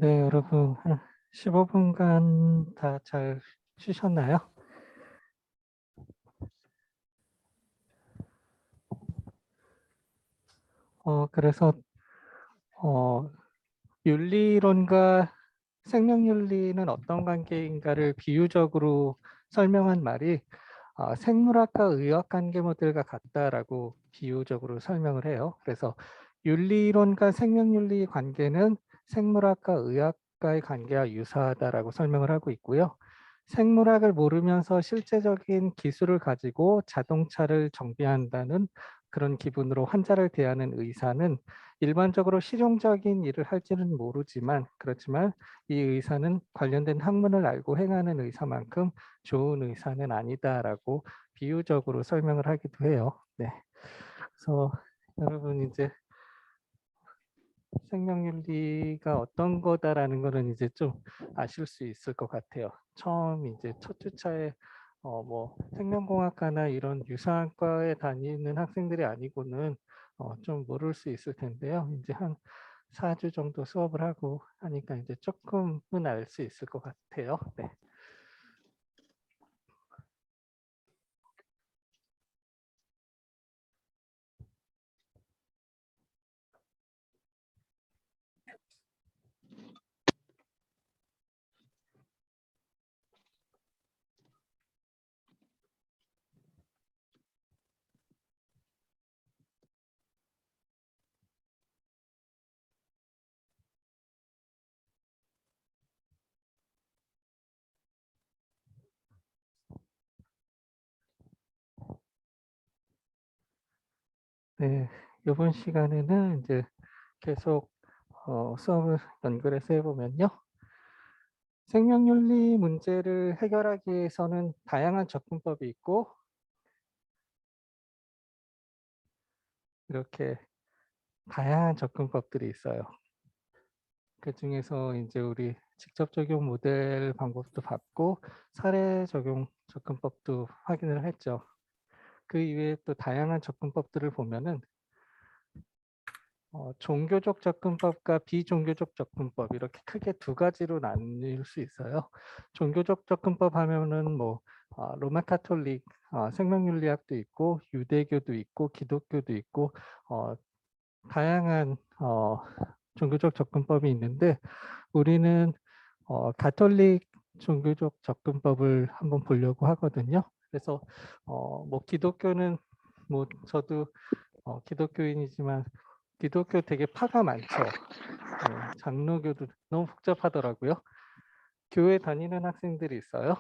네, 여러분 한 15분간 다 잘 쉬셨나요? 그래서 윤리론과 생명윤리는 어떤 관계인가를 비유적으로 설명한 말이 생물학과 의학 관계 모델과 같다라고 비유적으로 설명을 해요. 그래서 윤리론과 생명윤리 관계는 생물학과 의학과의 관계와 유사하다라고 설명을 하고 있고요. 생물학을 모르면서 실제적인 기술을 가지고 자동차를 정비한다는 그런 기분으로 환자를 대하는 의사는 일반적으로 실용적인 일을 할지는 모르지만 그렇지만 이 의사는 관련된 학문을 알고 행하는 의사만큼 좋은 의사는 아니다라고 비유적으로 설명을 하기도 해요. 네. 그래서 여러분 이제 생명윤리가 어떤 거다라는 거는 이제 좀 아실 수 있을 것 같아요. 처음 이제 첫 주차에 뭐 생명공학과나 이런 유사한 과에 다니는 학생들이 아니고는 좀 모를 수 있을 텐데요. 이제 한 4주 정도 수업을 하고 하니까 이제 조금은 알 수 있을 것 같아요. 네. 네, 이번 시간에는 이제 계속 수업을 연결해서 해보면요. 생명윤리 문제를 해결하기 위해서는 다양한 접근법이 있고 이렇게 다양한 접근법들이 있어요. 그 중에서 이제 우리 직접 적용 모델 방법도 봤고 사례 적용 접근법도 확인을 했죠. 그 이외에 또 다양한 접근법들을 보면은 종교적 접근법과 비종교적 접근법 이렇게 크게 두 가지로 나뉠 수 있어요. 종교적 접근법 하면은 뭐 로마 카톨릭 생명윤리학도 있고 유대교도 있고 기독교도 있고 다양한 종교적 접근법이 있는데 우리는 가톨릭 종교적 접근법을 한번 보려고 하거든요. 그래서 뭐 기독교는 뭐 저도 기독교인이지만 기독교 되게 파가 많죠. 네, 장로교도 너무 복잡하더라고요. 교회 다니는 학생들이 있어요.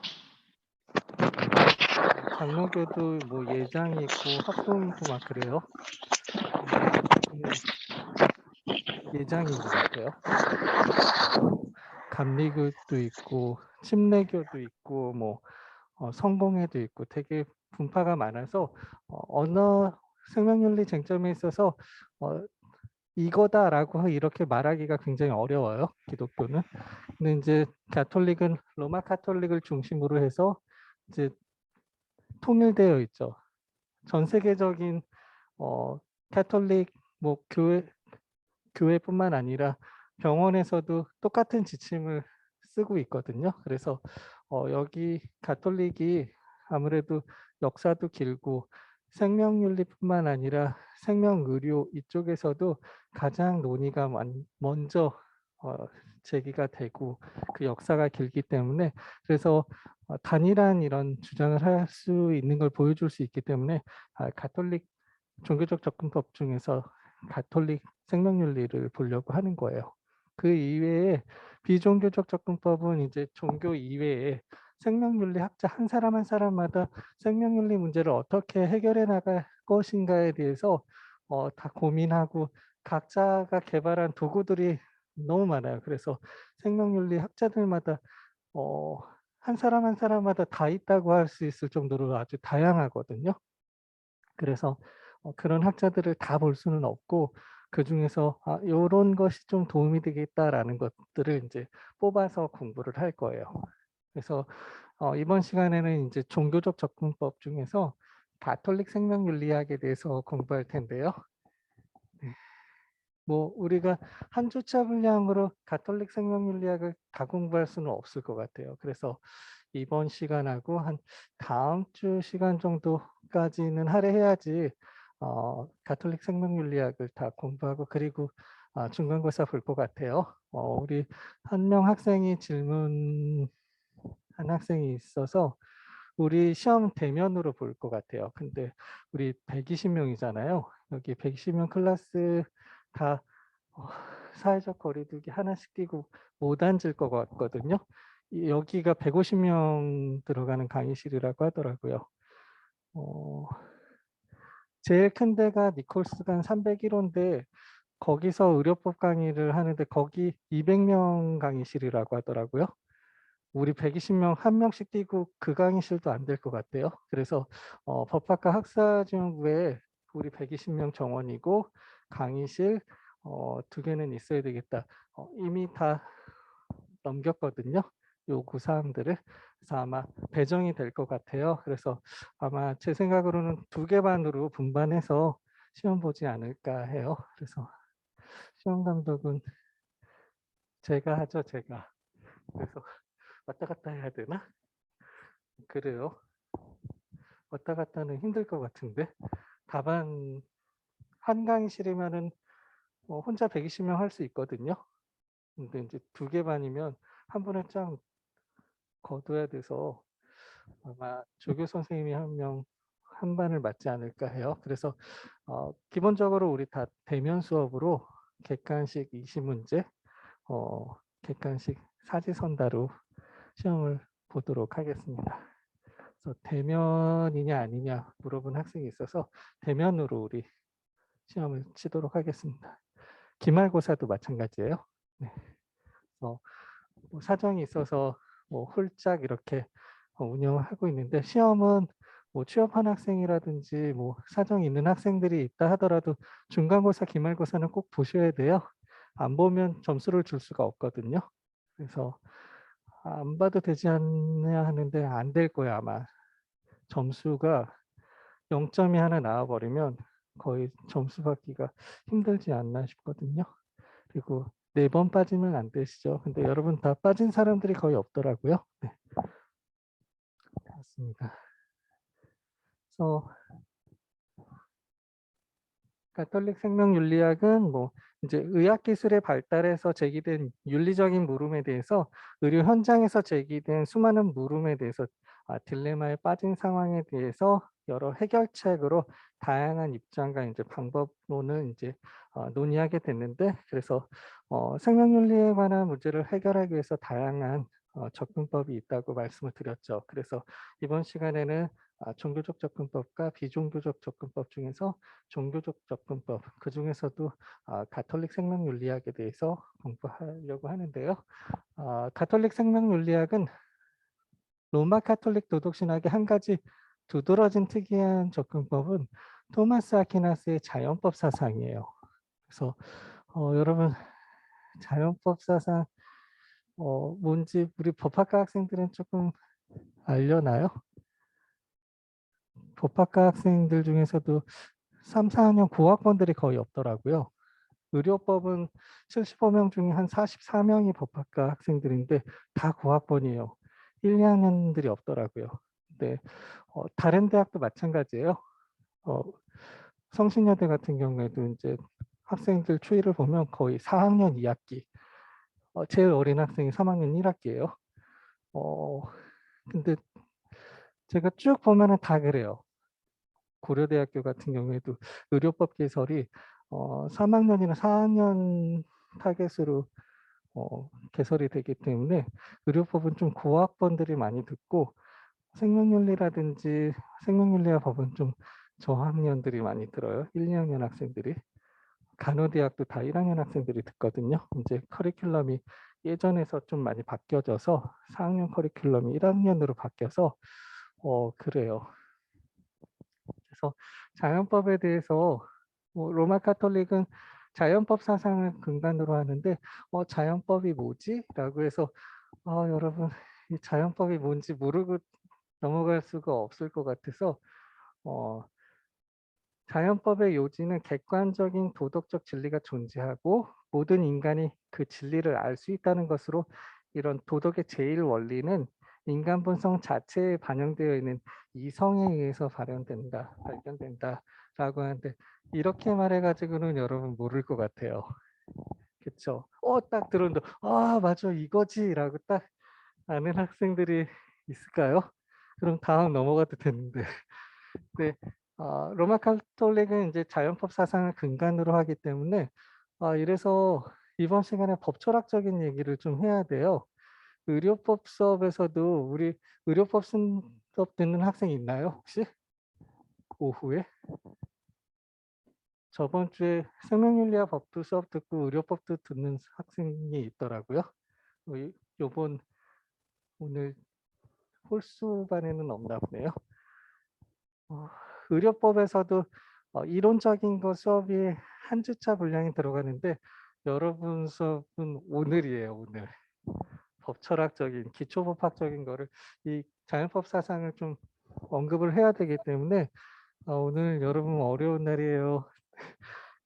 장로교도 뭐 예장이 있고 합동이고 막 그래요. 예장인 것 같아요. 감리교도 있고 침례교도 있고 뭐 성공회도 있고 되게 분파가 많아서 언어 생명윤리 쟁점에 있어서 이거다라고 이렇게 말하기가 굉장히 어려워요. 기독교는. 근데 이제 가톨릭은 로마 카톨릭을 중심으로 해서 이제 통일되어 있죠. 전 세계적인 카톨릭 뭐 교회뿐만 아니라 병원에서도 똑같은 지침을 쓰고 있거든요. 그래서 여기 가톨릭이 아무래도 역사도 길고 생명윤리뿐만 아니라 생명의료 이쪽에서도 가장 논의가 먼저 제기가 되고 그 역사가 길기 때문에 그래서 단일한 이런 주장을 할 수 있는 걸 보여줄 수 있기 때문에 가톨릭 종교적 접근법 중에서 가톨릭 생명윤리를 보려고 하는 거예요. 그 이외에 비종교적 접근법은 이제 종교 이외에 생명윤리 학자 한 사람 한 사람마다 생명윤리 문제를 어떻게 해결해 나갈 것인가에 대해서 다 고민하고 각자가 개발한 도구들이 너무 많아요. 그래서 생명윤리 학자들마다 한 사람 한 사람마다 다 있다고 할 수 있을 정도로 아주 다양하거든요. 그래서 그런 학자들을 다 볼 수는 없고 그중에서 요런 것이 좀 도움이 되겠다라는 것들을 이제 뽑아서 공부를 할 거예요. 그래서 이번 시간에는 이제 종교적 접근법 중에서 가톨릭 생명윤리학에 대해서 공부할 텐데요. 네. 뭐 우리가 한 주차 분량으로 가톨릭 생명윤리학을 다 공부할 수는 없을 것 같아요. 그래서 이번 시간하고 한 다음 주 시간 정도까지는 할애해야지 가톨릭 생명윤리학을 다 공부하고 그리고 중간고사 볼 것 같아요. 우리 한 명 학생이 질문한 학생이 있어서 우리 시험 대면으로 볼 것 같아요. 근데 우리 120명이잖아요. 여기 120명 클래스 다 사회적 거리두기 하나씩 띄고 못 앉을 것 같거든요. 여기가 150명 들어가는 강의실이라고 하더라고요. 제일 큰 데가 니콜스관 301호인데 거기서 의료법 강의를 하는데 거기 200명 강의실이라고 하더라고요. 우리 120명 한 명씩 뛰고 그 강의실도 안 될 것 같아요. 그래서 법학과 학사지원부에 우리 120명 정원이고 강의실 2개는 있어야 되겠다. 이미 다 넘겼거든요. 요구 사항들을. 그래서 아마 배정이 될 것 같아요. 그래서 아마 제 생각으로는 2개 반으로 분반해서 시험 보지 않을까 해요. 그래서 시험 감독은 제가 하죠, 제가. 그래서 왔다 갔다 해야 되나? 그래요. 왔다 갔다는 힘들 것 같은데 다반 한 강의실이면은 혼자 120명 할 수 있거든요. 근데 이제 2개 반이면 한 번에 쫙 거둬야 돼서 아마 조교 선생님이 한 명 한 반을 맡지 않을까 해요. 그래서 기본적으로 우리 다 대면 수업으로 객관식 20문제, 객관식 사지선다로 시험을 보도록 하겠습니다. 그래서 대면이냐 아니냐 물어본 학생이 있어서 대면으로 우리 시험을 치도록 하겠습니다. 기말고사도 마찬가지예요. 네. 뭐 사정이 있어서 뭐 홀짝 이렇게 운영하고 있는데 시험은 뭐 취업한 학생이라든지 뭐 사정이 있는 학생들이 있다 하더라도 중간고사, 기말고사는 꼭 보셔야 돼요. 안 보면 점수를 줄 수가 없거든요. 그래서 안 봐도 되지 않냐 하는데 안 될 거예요 아마. 점수가 0점이 하나 나와버리면 거의 점수 받기가 힘들지 않나 싶거든요. 그리고 4번 빠지면 안 되시죠. 근데 여러분 다 빠진 사람들이 거의 없더라고요. 네, 맞습니다. 그래서 가톨릭 생명윤리학은 뭐 이제 의학기술의 발달에서 제기된 윤리적인 물음에 대해서 의료 현장에서 제기된 수많은 물음에 대해서 딜레마에 빠진 상황에 대해서 여러 해결책으로 다양한 입장과 이제 방법론을 이제 논의하게 됐는데 그래서 생명윤리에 관한 문제를 해결하기 위해서 다양한 접근법이 있다고 말씀을 드렸죠. 그래서 이번 시간에는 종교적 접근법과 비종교적 접근법 중에서 종교적 접근법, 그 중에서도 가톨릭 생명윤리학에 대해서 공부하려고 하는데요. 가톨릭 생명윤리학은 로마 가톨릭 도덕신학의 한 가지 두드러진 특이한 접근법은 토마스 아퀴나스의 자연법 사상이에요. 그래서 여러분 자연법 사상 뭔지 우리 법학과 학생들은 조금 알려나요? 법학과 학생들 중에서도 3, 4학년 고학번들이 거의 없더라고요. 의료법은 75명 중에 한 44명이 법학과 학생들인데 다 고학번이에요. 1, 2학년들이 없더라고요. 근데 다른 대학도 마찬가지예요. 성신여대 같은 경우에도 이제 학생들 추이를 보면 거의 4학년 2학기, 제일 어린 학생이 3학년 1학기예요. 근데 제가 쭉 보면은 다 그래요. 고려대학교 같은 경우에도 의료법 개설이 3학년이나 4학년 타겟으로 개설이 되기 때문에 의료법은 좀 고학번들이 많이 듣고 생명윤리라든지 생명윤리학 법은 좀 저학년들이 많이 들어요. 1, 2학년 학생들이. 간호대학도 다 1학년 학생들이 듣거든요. 이제 커리큘럼이 예전에서 좀 많이 바뀌어져서 4학년 커리큘럼이 1학년으로 바뀌어서 그래요. 그래서 자연법에 대해서 뭐 로마 카톨릭은 자연법 사상을 근간으로 하는데 자연법이 뭐지? 라고 해서 여러분 이 자연법이 뭔지 모르고 넘어갈 수가 없을 것 같아서 어, 자연법의 요지는 객관적인 도덕적 진리가 존재하고 모든 인간이 그 진리를 알 수 있다는 것으로 이런 도덕의 제일 원리는 인간 본성 자체에 반영되어 있는 이성에 의해서 발견된다라고 하는데 이렇게 말해가지고는 여러분 모를 것 같아요. 그렇죠? 딱 들었는데 맞아 이거지라고 딱 아는 학생들이 있을까요? 그럼 다음 넘어가도 되는데. 네, 로마 카톨릭은 이제 자연법 사상을 근간으로 하기 때문에 이래서 이번 시간에 법 철학적인 얘기를 좀 해야 돼요. 의료법 수업에서도 우리 의료법 수업 듣는 학생 있나요? 혹시? 오후에? 저번 주에 생명윤리와 법도 수업 듣고 의료법도 듣는 학생이 있더라고요. 요번 오늘 홀수반에는 없나 보네요. 의료법에서도 이론적인 거 수업이 한 주차 분량이 들어가는데 여러분 수업은 오늘이에요. 오늘 법철학적인 기초법학적인 거를 이 자연법 사상을 좀 언급을 해야 되기 때문에 오늘 여러분 어려운 날이에요.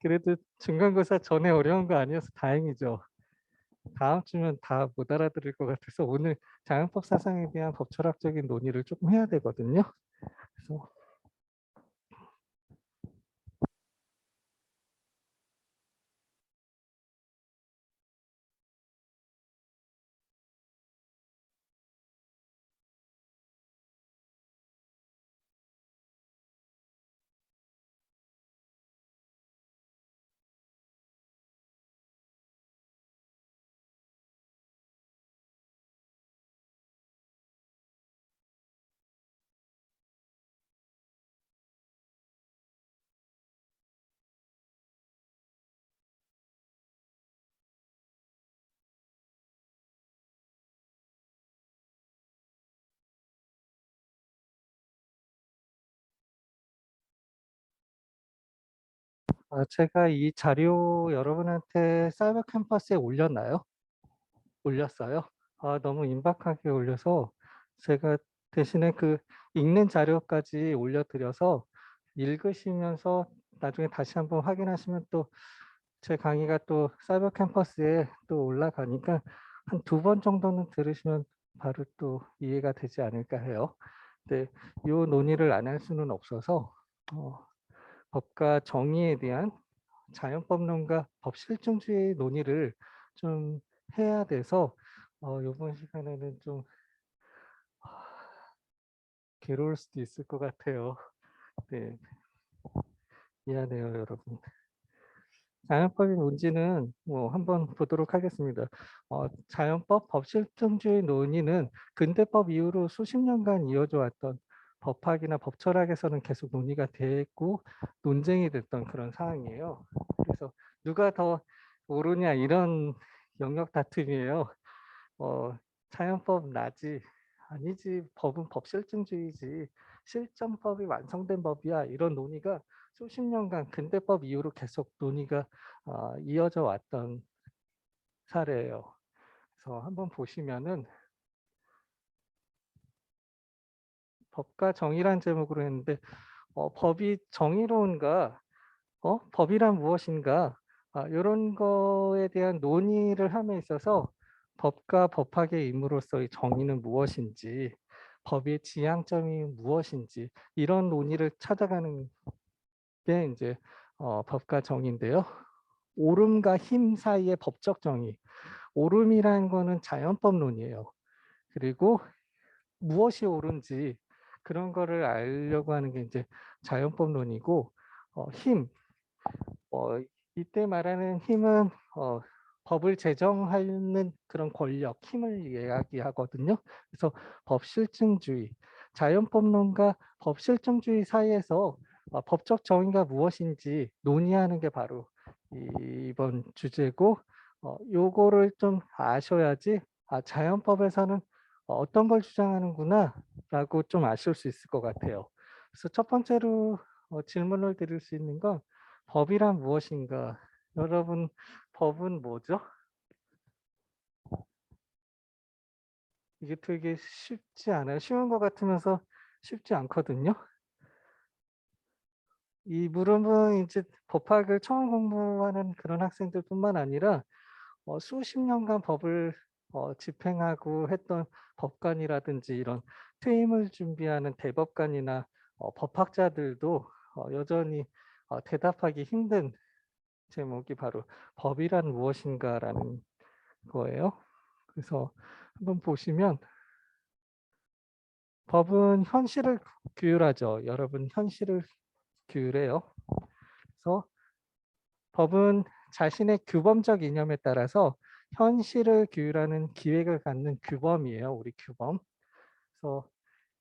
그래도 중간고사 전에 어려운 거 아니어서 다행이죠. 다음 주면 다 못 알아들을 것 같아서 오늘 자연법 사상에 대한 법철학적인 논의를 조금 해야 되거든요. 그래서 제가 이 자료 여러분한테 사이버 캠퍼스에 올렸나요? 올렸어요? 너무 임박하게 올려서 제가 대신에 그 읽는 자료까지 올려드려서 읽으시면서 나중에 다시 한번 확인하시면 또 제 강의가 또 사이버 캠퍼스에 또 올라가니까 한 2번 정도는 들으시면 바로 또 이해가 되지 않을까 해요. 근데 이 논의를 안 할 수는 없어서 법과 정의에 대한 자연법론과 법실증주의 논의를 좀 해야 돼서 이번 시간에는 좀 괴로울 수도 있을 것 같아요. 네, 미안해요, 여러분. 자연법의 문제는 뭐 한번 보도록 하겠습니다. 자연법 법실증주의 논의는 근대법 이후로 수십 년간 이어져 왔던 법학이나 법철학에서는 계속 논의가 됐고 논쟁이 됐던 그런 사항이에요. 그래서 누가 더 옳으냐 이런 영역 다툼이에요. 자연법 나지 아니지 법은 법실증주의지 실정법이 완성된 법이야 이런 논의가 수십 년간 근대법 이후로 계속 논의가 이어져 왔던 사례예요. 그래서 한번 보시면은 법과 정의란 제목으로 했는데 법이 정의로운가 법이란 무엇인가 이런 거에 대한 논의를 함에 있어서 법과 법학의 임으로서의 정의는 무엇인지 법의 지향점이 무엇인지 이런 논의를 찾아가는 게 이제 법과 정의인데요. 옳음과 힘 사이의 법적 정의. 옳음이라는 거는 자연법론이에요. 그리고 무엇이 옳은지 그런 거를 알려고 하는 게 이제 자연법론이고 힘. 이때 말하는 힘은 법을 제정하는 그런 권력, 힘을 이야기하거든요. 그래서 법실증주의, 자연법론과 법실증주의 사이에서 법적 정의가 무엇인지 논의하는 게 바로 이번 주제고 요거를 좀 아셔야지 자연법에서는 어떤 걸 주장하는구나 라고 좀 아실 수 있을 것 같아요. 그래서 첫 번째로 질문을 드릴 수 있는 건 법이란 무엇인가 여러분 법은 뭐죠? 이게 되게 쉽지 않아요. 쉬운 것 같으면서 쉽지 않거든요. 이 물음은 이제 법학을 처음 공부하는 그런 학생들뿐만 아니라 수십 년간 법을 집행하고 했던 법관이라든지 이런 퇴임을 준비하는 대법관이나 법학자들도 여전히 대답하기 힘든 제목이 바로 법이란 무엇인가라는 거예요. 그래서 한번 보시면 법은 현실을 규율하죠. 여러분 현실을 규율해요. 그래서 법은 자신의 규범적 이념에 따라서 현실을 규율하는 기획을 갖는 규범이에요. 우리 규범. 그래서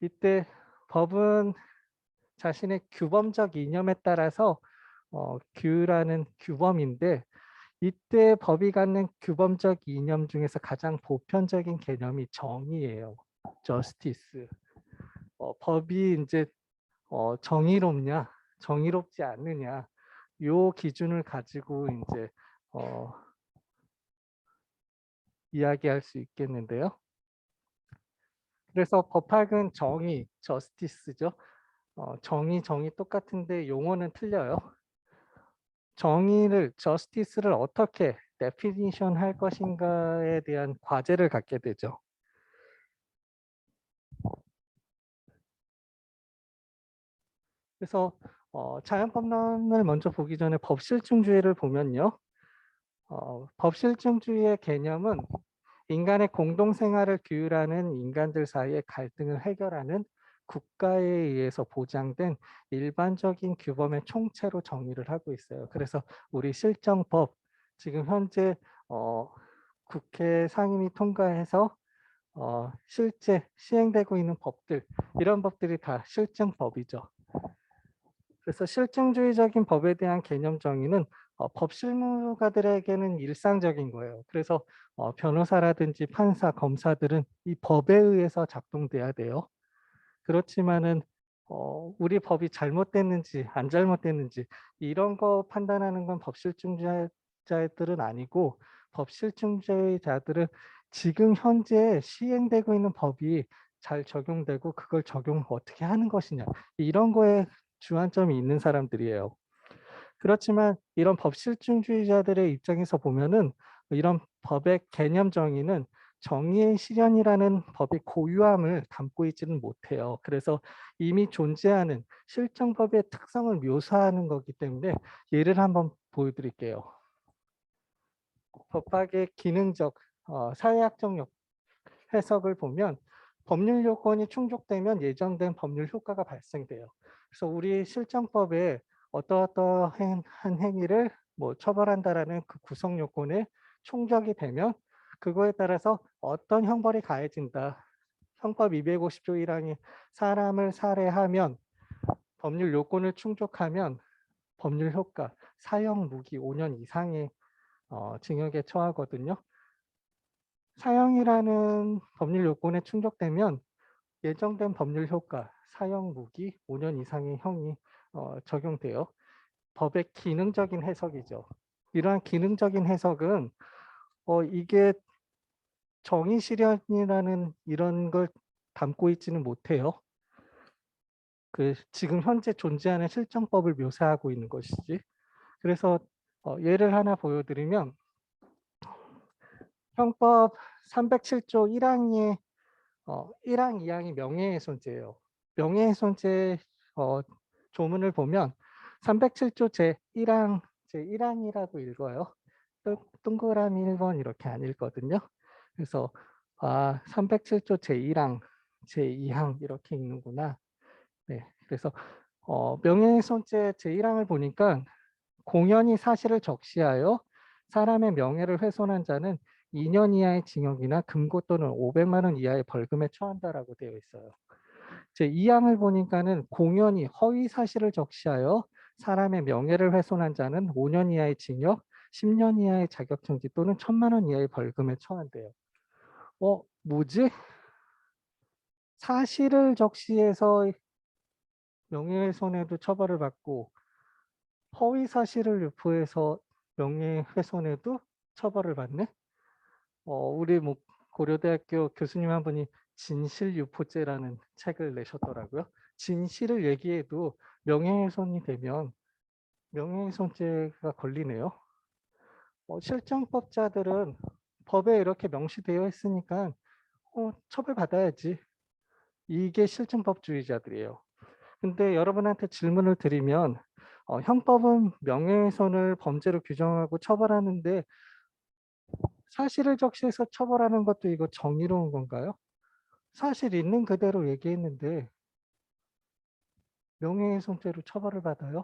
이때 법은 자신의 규범적 이념에 따라서 규율하는 규범인데 이때 법이 갖는 규범적 이념 중에서 가장 보편적인 개념이 정의예요. justice. 법이 이제 정의롭냐, 정의롭지 않느냐, 요 기준을 가지고 이제 이야기할 수 있겠는데요. 그래서 법학은 정의, justice죠. 정의 똑같은데 용어는 틀려요. 정의를, justice를 어떻게 definition 할 것인가에 대한 과제를 갖게 되죠. 그래서 자연법론을 먼저 보기 전에 법실증주의를 보면요. 법실증주의의 개념은 인간의 공동생활을 규율하는 인간들 사이의 갈등을 해결하는 국가에 의해서 보장된 일반적인 규범의 총체로 정의를 하고 있어요. 그래서 우리 실정법, 지금 현재 국회 상임위 통과해서 실제 시행되고 있는 법들, 이런 법들이 다 실증법이죠. 그래서 실증주의적인 법에 대한 개념 정의는 법실무가들에게는 일상적인 거예요. 그래서 변호사라든지 판사, 검사들은 이 법에 의해서 작동돼야 돼요. 그렇지만은 우리 법이 잘못됐는지 안 잘못됐는지 이런 거 판단하는 건 법실증주의자들은 아니고 법실증주의자들은 지금 현재 시행되고 있는 법이 잘 적용되고 그걸 적용 어떻게 하는 것이냐 이런 거에 주안점이 있는 사람들이에요. 그렇지만 이런 법실증주의자들의 입장에서 보면은 이런 법의 개념 정의는 정의의 실현이라는 법의 고유함을 담고 있지는 못해요. 그래서 이미 존재하는 실정법의 특성을 묘사하는 거기 때문에 예를 한번 보여드릴게요. 법학의 기능적, 사회학적 해석을 보면 법률 요건이 충족되면 예정된 법률 효과가 발생돼요. 그래서 우리 실정법에 어떠한 행위를 뭐 처벌한다라는 그 구성 요건에 충족이 되면 그거에 따라서 어떤 형벌이 가해진다. 형법 250조 1항이 사람을 살해하면 법률 요건을 충족하면 법률 효과 사형 무기 5년 이상의 징역에 처하거든요. 사형이라는 법률 요건에 충족되면 예정된 법률 효과, 사형 무기 5년 이상의 형이 적용돼요. 법의 기능적인 해석이죠. 이러한 기능적인 해석은 이게 정의 실현이라는 이런 걸 담고 있지는 못해요. 그 지금 현재 존재하는 실정법을 묘사하고 있는 것이지. 그래서 예를 하나 보여드리면 형법 307조 1항의 1항, 2항이 명예훼손죄예요. 명예훼손죄 조문을 보면 307조 제1항, 제1항이라고 읽어요. 동그라미 1번 이렇게 안 읽거든요. 그래서 307조 제1항, 제2항 이렇게 읽는구나. 네, 그래서 명예훼손죄 제1항을 보니까 공연히 사실을 적시하여 사람의 명예를 훼손한 자는 2년 이하의 징역이나 금고 또는 500만 원 이하의 벌금에 처한다라고 되어 있어요. 제 2항을 보니까는 공연히 허위 사실을 적시하여 사람의 명예를 훼손한 자는 5년 이하의 징역, 10년 이하의 자격정지 또는 1,000만 원 이하의 벌금에 처한대요. 뭐지? 사실을 적시해서 명예훼손에도 처벌을 받고 허위 사실을 유포해서 명예훼손에도 처벌을 받네. 우리 뭐 고려대학교 교수님 한 분이 진실유포죄라는 책을 내셨더라고요. 진실을 얘기해도 명예훼손이 되면 명예훼손죄가 걸리네요. 실정법자들은 법에 이렇게 명시되어 있으니까 처벌받아야지. 이게 실정법주의자들이에요. 근데 여러분한테 질문을 드리면 형법은 명예훼손을 범죄로 규정하고 처벌하는데 사실을 적시해서 처벌하는 것도 이거 정의로운 건가요? 사실 있는 그대로 얘기했는데 명예훼손죄로 처벌을 받아요?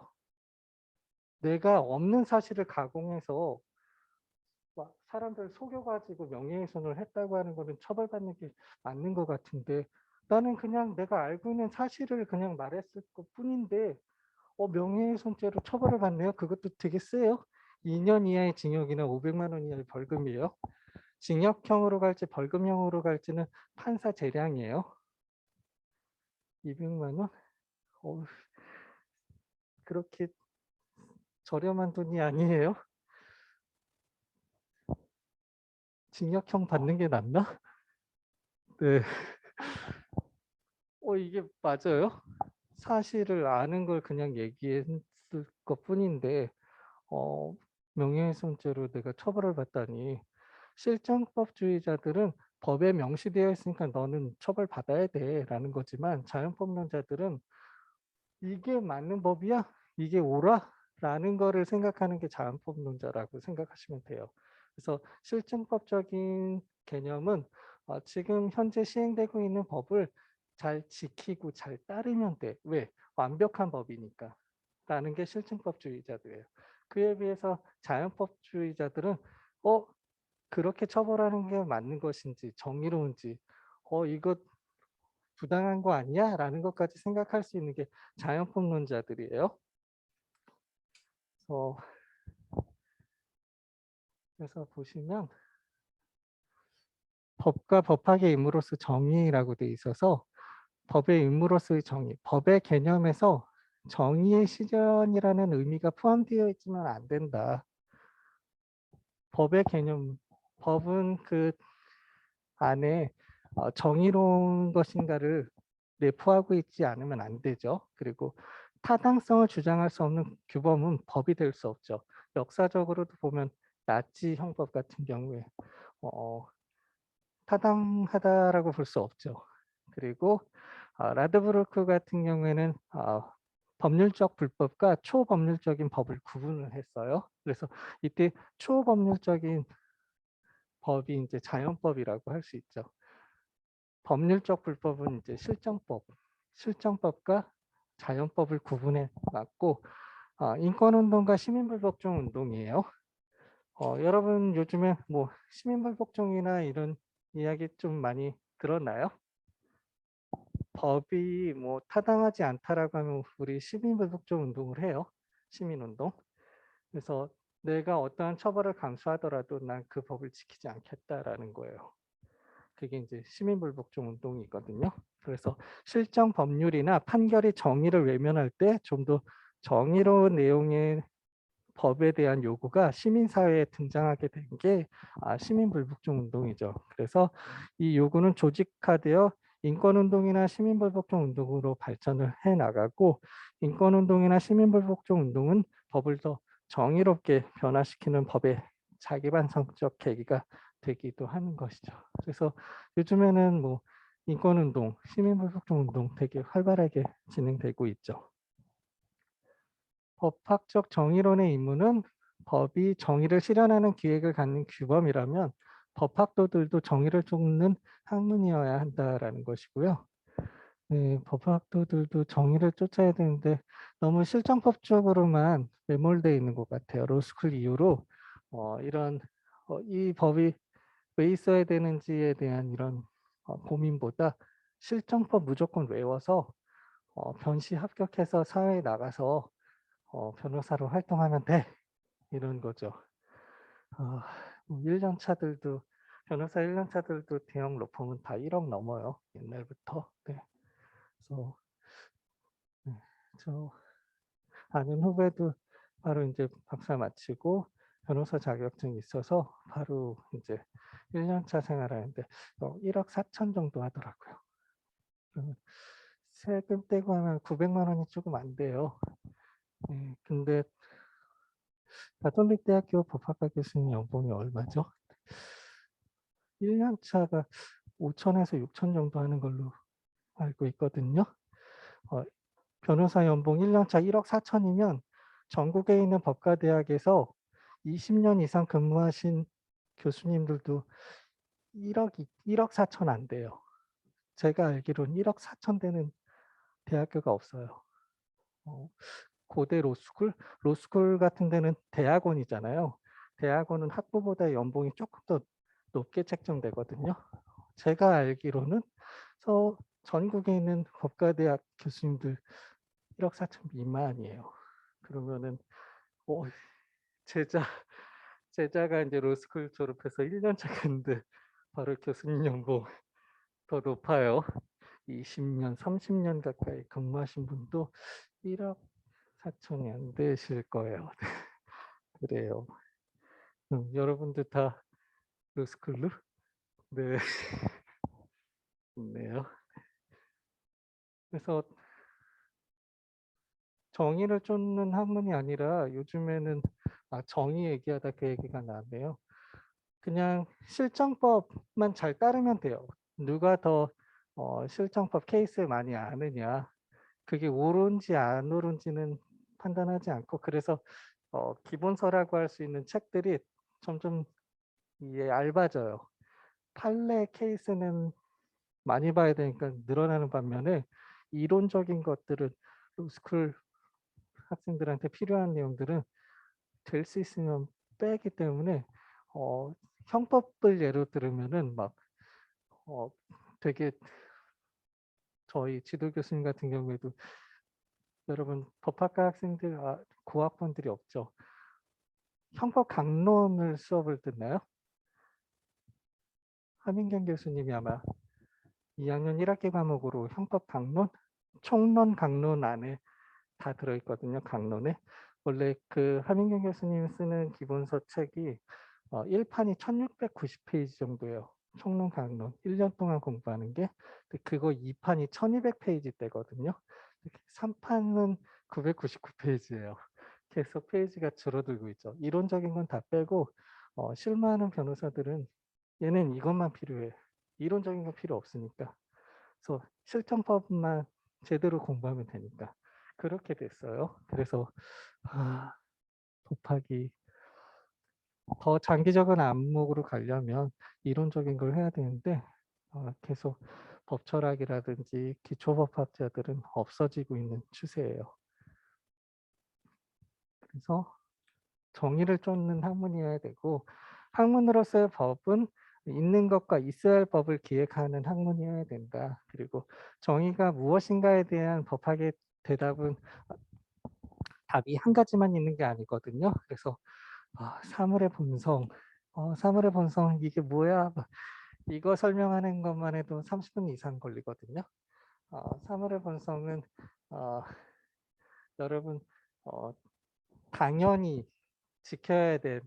내가 없는 사실을 가공해서 막 사람들 속여가지고 명예훼손을 했다고 하는 거는 처벌받는 게 맞는 것 같은데 나는 그냥 내가 알고 있는 사실을 그냥 말했을 것 뿐인데 명예훼손죄로 처벌을 받네요. 그것도 되게 세요. 2년 이하의 징역이나 500만 원 이하의 벌금이에요. 징역형으로 갈지 벌금형으로 갈지는 판사 재량이에요. 200만 원? 그렇게 저렴한 돈이 아니에요. 징역형 받는 게 낫나? 네. 이게 맞아요? 사실을 아는 걸 그냥 얘기했을 것 뿐인데 명예훼손죄로 내가 처벌을 받다니. 실정법주의자들은 법에 명시되어 있으니까 너는 처벌받아야 돼 라는 거지만 자연법론자들은 이게 맞는 법이야? 이게 옳아? 라는 거를 생각하는 게 자연법론자라고 생각하시면 돼요. 그래서 실증법적인 개념은 지금 현재 시행되고 있는 법을 잘 지키고 잘 따르면 돼. 왜? 완벽한 법이니까. 라는 게 실증법주의자들이에요. 그에 비해서 자연법주의자들은 그렇게 처벌하는 게 맞는 것인지 정의로운지 이거 부당한 거 아니야? 라는 것까지 생각할 수 있는 게 자연법론자들이에요. 그래서 보시면 법과 법학의 의무로서 정의라고 돼 있어서 법의 의무로서의 정의, 법의 개념에서 정의의 실현이라는 의미가 포함되어 있지만 안 된다. 법의 개념, 법은 그 안에 정의로운 것인가를 내포하고 있지 않으면 안 되죠. 그리고 타당성을 주장할 수 없는 규범은 법이 될 수 없죠. 역사적으로도 보면 나치 형법 같은 경우에 타당하다라고 볼 수 없죠. 그리고 라드브르크 같은 경우에는 법률적 불법과 초법률적인 법을 구분을 했어요. 그래서 이때 초법률적인 법이 이제 자연법이라고 할 수 있죠. 법률적 불법은 이제 실정법과 자연법을 구분해 놨고 인권운동과 시민불복종 운동이에요. 여러분 요즘에 뭐 시민불복종이나 이런 이야기 좀 많이 들었나요? 법이 뭐 타당하지 않다라고 하면 우리 시민불복종 운동을 해요. 시민운동. 그래서 내가 어떠한 처벌을 감수하더라도 난 그 법을 지키지 않겠다라는 거예요. 그게 이제 시민불복종 운동이거든요. 그래서 실정 법률이나 판결이 정의를 외면할 때 좀 더 정의로운 내용의 법에 대한 요구가 시민사회에 등장하게 된 게 시민불복종 운동이죠. 그래서 이 요구는 조직화되어 인권운동이나 시민불복종 운동으로 발전을 해나가고 인권운동이나 시민불복종 운동은 법을 더 정의롭게 변화시키는 법의 자기반성적 계기가 되기도 하는 것이죠. 그래서 요즘에는 뭐 인권운동, 시민불복종 운동 되게 활발하게 진행되고 있죠. 법학적 정의론의 임무는 법이 정의를 실현하는 기획을 갖는 규범이라면 법학도들도 정의를 쫓는 학문이어야 한다라는 것이고요. 네, 법학도들도 정의를 쫓아야 되는데 너무 실정법적으로만 매몰되어 있는 것 같아요. 로스쿨 이후로 이런 이 법이 왜 있어야 되는지에 대한 이런 고민보다 실정법 무조건 외워서 변시 합격해서 사회에 나가서 변호사로 활동하면 돼 이런 거죠. 1년 차들도 변호사 1년 차들도 대형 로펌은 다 1억 넘어요. 옛날부터. 네. 그래서 저 아는 후배도 바로 이제 박사 마치고 변호사 자격증이 있어서 바로 이제 1년차 생활하는데 1억 4천 정도 하더라고요. 그러면 세금 떼고 하면 900만 원이 조금 안 돼요. 예, 근데 가톨릭대학교 법학과 교수님 연봉이 얼마죠? 1년차가 5천에서 6천 정도 하는 걸로 알고 있거든요. 변호사 연봉 1년차 1억 4천이면 전국에 있는 법과대학에서 20년 이상 근무하신 교수님들도 1억 4천 안 돼요. 제가 알기로는 1억 4천 되는 대학교가 없어요. 고대 로스쿨 같은 데는 대학원이잖아요. 대학원은 학부보다 연봉이 조금 더 높게 책정되거든요. 제가 알기로는 전국에 있는 법과대학 교수님들 1억 4천 미만이에요. 그러면은 제자가 이제 로스쿨 졸업해서 1년차 갔는데 바로 교수님 연봉 더 높아요. 20년, 30년 가까이 근무하신 분도 1억 4천이 안 되실 거예요. 그래요. 여러분들 다 로스쿨로? 네. 좋네요. 그래서 정의를 쫓는 학문이 아니라 요즘에는 정의 얘기하다 그 얘기가 나네요. 그냥 실정법만 잘 따르면 돼요. 누가 더 실정법 케이스를 많이 아느냐, 그게 옳은지 안 옳은지는 판단하지 않고, 그래서 기본서라고 할 수 있는 책들이 점점 얇아져요. 판례 케이스는 많이 봐야 되니까 늘어나는 반면에 이론적인 것들은 로스쿨 학생들한테 필요한 내용들은 될 수 있으면 빼기 때문에 형법을 예로 들으면은 막 되게 저희 지도 교수님 같은 경우에도 여러분 법학과 학생들 고학번들이 없죠. 형법 강론을 수업을 듣나요? 하민경 교수님이 아마 2학년 1학기 과목으로 형법 강론, 총론 강론 안에 다 들어있거든요. 강론에. 원래 그 하민경 교수님 쓰는 기본서 책이 1판이 1690페이지 정도예요. 총론 강론 1년 동안 공부하는 게. 그거 2판이 1200페이지 대거든요. 3판은 999페이지예요. 계속 페이지가 줄어들고 있죠. 이론적인 건 다 빼고 실무하는 변호사들은 얘는 이것만 필요해. 이론적인 건 필요 없으니까. 그래서 실전법만 제대로 공부하면 되니까. 그렇게 됐어요. 그래서 법학이 더 장기적인 안목으로 가려면 이론적인 걸 해야 되는데 계속 법철학이라든지 기초법학자들은 없어지고 있는 추세예요. 그래서 정의를 쫓는 학문이어야 되고, 학문으로서의 법은 있는 것과 있어야 할 법을 기획하는 학문이어야 된다. 그리고 정의가 무엇인가에 대한 법학의 대답은 답이 한 가지만 있는 게 아니거든요. 그래서 사물의 본성, 사물의 본성 이게 뭐야? 이거 설명하는 것만 해도 30분 이상 걸리거든요. 사물의 본성은 여러분 당연히 지켜야 될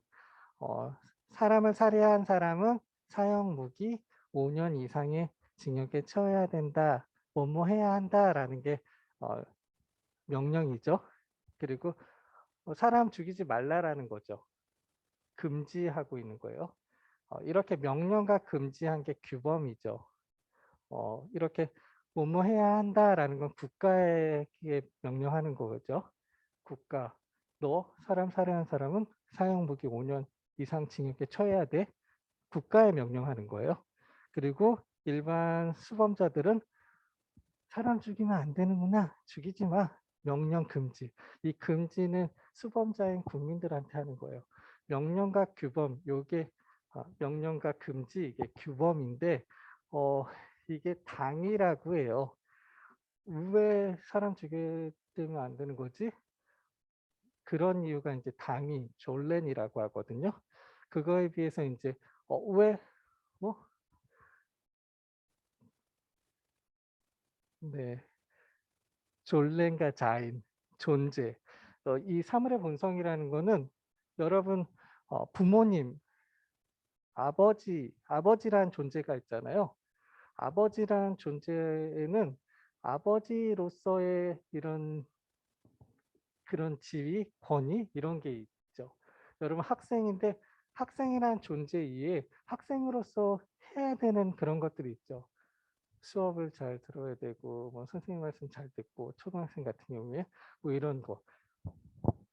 사람을 살해한 사람은 사형 무기 5년 이상의 징역에 처해야 된다. 뭐뭐 해야 한다라는 게 명령이죠. 그리고 사람 죽이지 말라라는 거죠. 금지하고 있는 거예요. 이렇게 명령과 금지한 게 규범이죠. 이렇게 뭐뭐 해야 한다라는 건 국가에게 명령하는 거죠. 국가, 너 사람 살해한 사람은 사형 무기 5년 이상 징역에 처해야 돼. 국가에 명령하는 거예요. 그리고 일반 수범자들은 사람 죽이면 안 되는구나. 죽이지 마. 명령 금지. 이 금지는 수범자인 국민들한테 하는 거예요. 명령과 규범, 요게 명령과 금지 이게 규범인데 이게 당이라고 해요. 왜 사람 죽이면 안 되는 거지? 그런 이유가 이제 당이 졸렌이라고 하거든요. 그거에 비해서 이제 왜 뭐? 네. 졸렌과 자인, 존재. 이 사물의 본성이라는 거는 여러분 부모님, 아버지란 존재가 있잖아요. 아버지란 존재에는 아버지로서의 이런 그런 지위, 권위 이런 게 있죠. 여러분 학생인데 학생이란 존재 이외에 학생으로서 해야 되는 그런 것들이 있죠. 수업을 잘 들어야 되고 뭐 선생님 말씀 잘 듣고 초등학생 같은 경우에 뭐 이런 거.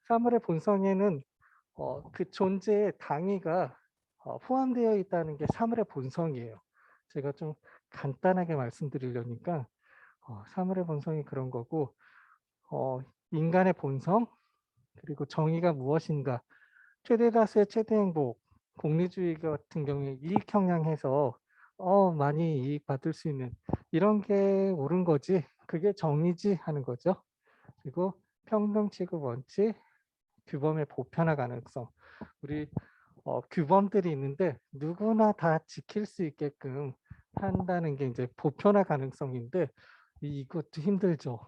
사물의 본성에는 그 존재의 당위가 포함되어 있다는 게 사물의 본성이에요. 제가 좀 간단하게 말씀드리려니까 사물의 본성이 그런 거고 인간의 본성 그리고 정의가 무엇인가 최대 다수의 최대 행복 공리주의 같은 경우에 이익 형량해서 많이 이익 받을 수 있는 이런 게 옳은 거지 그게 정의지 하는 거죠. 그리고 평등 취급 원칙 규범의 보편화 가능성 우리 규범들이 있는데 누구나 다 지킬 수 있게끔 한다는 게 이제 보편화 가능성인데 이것도 힘들죠.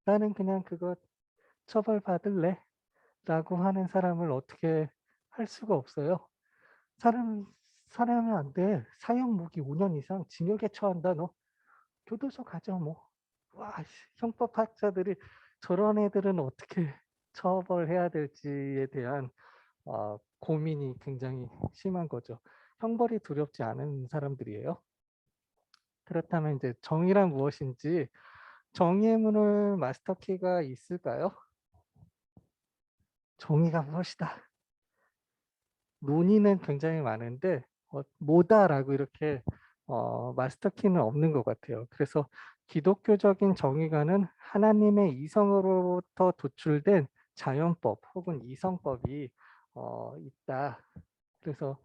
나는 그냥 그거 처벌받을래 라고 하는 사람을 어떻게 할 수가 없어요. 살해하면 안 돼. 사형 무기 5년 이상 징역에 처한다. 너 교도소 가죠 뭐. 와, 형법학자들이 저런 애들은 어떻게 처벌해야 될지에 대한 고민이 굉장히 심한 거죠. 형벌이 두렵지 않은 사람들이에요. 그렇다면 이제 정의란 무엇인지 정의의 문을 마스터키가 있을까요? 정의가 무엇이다. 논의는 굉장히 많은데 뭐다라고 이렇게 마스터키는 없는 것 같아요. 그래서 기독교적인 정의관은 하나님의 이성으로부터 도출된 자연법 혹은 이성법이 있다. 그래서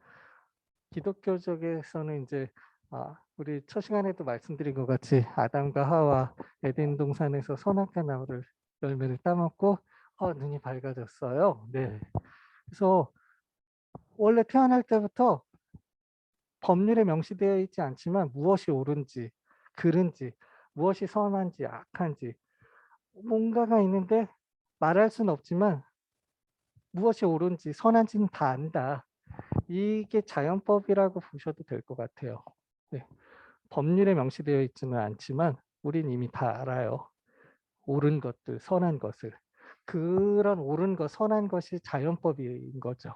기독교 쪽에서는 이제 우리 첫 시간에도 말씀드린 것 같이 아담과 하와 에덴 동산에서 선악과 나무를 열매를 따먹고 눈이 밝아졌어요. 네. 그래서 원래 태어날 때부터 법률에 명시되어 있지 않지만 무엇이 옳은지, 그른지, 무엇이 선한지, 악한지 뭔가가 있는데 말할 수는 없지만 무엇이 옳은지, 선한지는 다 안다. 이게 자연법이라고 보셔도 될 것 같아요. 네. 법률에 명시되어 있지는 않지만 우린 이미 다 알아요. 옳은 것들, 선한 것을. 그런 옳은 것, 선한 것이 자연법인 거죠.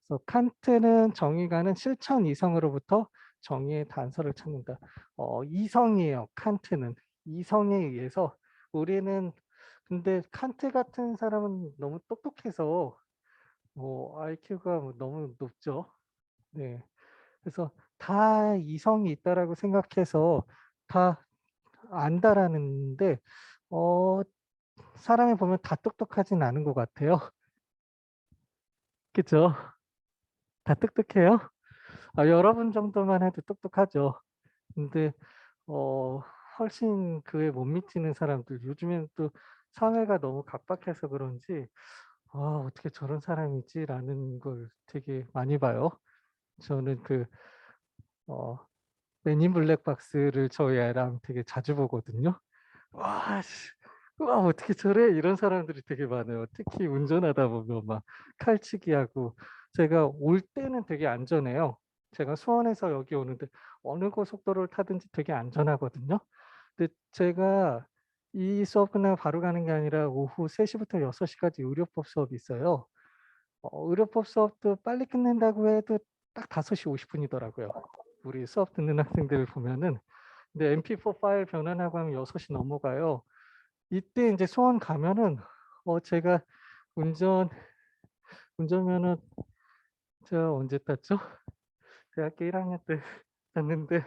그래서 칸트는 정의가는 실천 이성으로부터 정의의 단서를 찾는다. 이성이에요. 칸트는 이성에 의해서 우리는 근데 칸트 같은 사람은 너무 똑똑해서 뭐 IQ가 너무 높죠. 네. 그래서 다 이성이 있다라고 생각해서 다 안다라는데 사람이 보면 다 똑똑하진 않은 것 같아요. 그죠? 다 똑똑해요? 여러분 정도만 해도 똑똑하죠. 근데 어, 훨씬 그에 못 미치는 사람들 요즘엔 또 사회가 너무 각박해서 그런지 어떻게 저런 사람이지라는 걸 되게 많이 봐요. 저는 그 맨인 블랙박스를 저희 애랑 되게 자주 보거든요. 와, 와 어떻게 저래 이런 사람들이 되게 많아요. 특히 운전하다 보면 막 칼치기 하고 제가 올 때는 되게 안전해요. 제가 수원에서 여기 오는데 어느 고속도로를 타든지 되게 안전하거든요. 근데 제가 이 수업 끝나고 바로 가는 게 아니라 오후 3시부터 6시까지 의료법 수업이 있어요. 의료법 수업도 빨리 끝낸다고 해도 딱 5시 50분이더라고요. 우리 수업 듣는 학생들을 보면은 근데 MP4 파일 변환하고 하면 6시 넘어가요. 이때 이제 수원 가면은 제가 운전면허 제가 언제 땄죠? 대학교 1학년 때 땄는데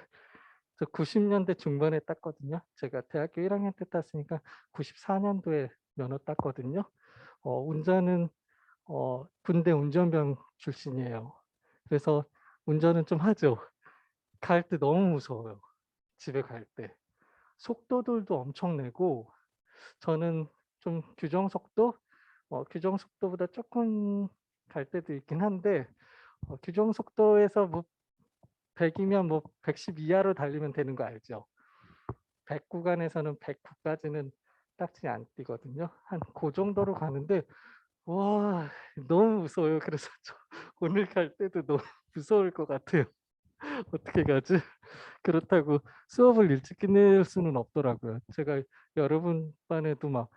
저 90년대 중반에 땄거든요. 제가 대학교 1학년 때 땄으니까 94년도에 면허 땄거든요. 운전은 군대 운전병 출신이에요. 그래서 운전은 좀 하죠. 갈 때 너무 무서워요. 집에 갈 때. 속도들도 엄청 내고 저는 좀 규정 속도보다 조금 갈 때도 있긴 한데 규정 속도에서 뭐 100이면 뭐 110 이하로 달리면 되는 거 알죠? 100 구간에서는 109까지는 딱지 안 뛰거든요. 한 그 정도로 가는데 와 너무 무서워요. 그래서 저 오늘 갈 때도 너무 무서울 것 같아요. 어떻게 가지? 그렇다고 수업을 일찍 끝낼 수는 없더라고요. 제가 여러분 반에도 막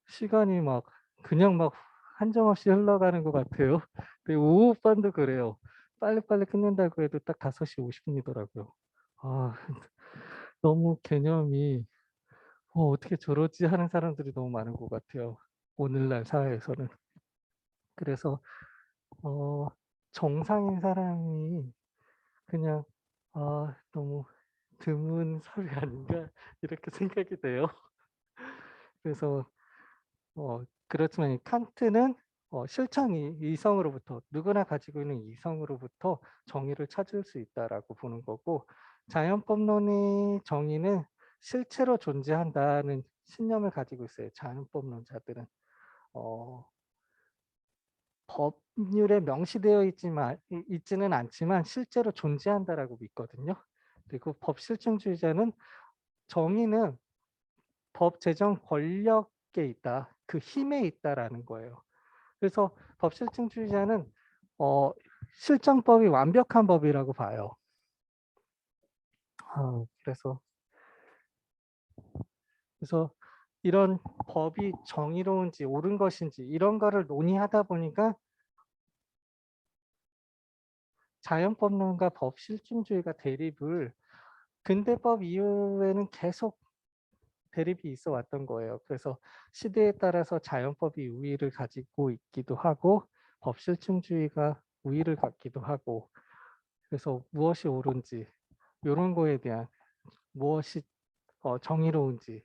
시간이 막 그냥 막 한정없이 흘러가는 것 같아요. 근데 오후 반도 그래요. 빨리빨리 끝낸다고 해도 딱 5시 50분이더라고요. 아 너무 개념이 '어떻게 저러지?' 하는 사람들이 너무 많은 것 같아요, 오늘날 사회에서는. 그래서 어 정상인 사람이 그냥 '아 너무 드문 사회 아닌가?' 이렇게 생각이 돼요. 그래서 그렇지만 이 칸트는 실천이 이성으로부터 누구나 가지고 있는 이성으로부터 정의를 찾을 수 있다라고 보는 거고, 자연법론의 정의는 실체로 존재한다는 신념을 가지고 있어요. 자연법론자들은 어 법률에 명시되어 있지는 않지만 실제로 존재한다라고 믿거든요. 그리고 법실증주의자는 정의는 법 제정 권력에 있다. 그 힘에 있다라는 거예요. 그래서 법실증주의자는 어 실정법이 완벽한 법이라고 봐요. 그래서 이런 법이 정의로운지 옳은 것인지 이런 거를 논의하다 보니까 자연법론과 법실증주의가 대립을 근대법 이후에는 계속 대립이 있어 왔던 거예요. 그래서 시대에 따라서 자연법이 우위를 가지고 있기도 하고 법실증주의가 우위를 갖기도 하고, 그래서 무엇이 옳은지 요런 거에 대한 무엇이 정의로운지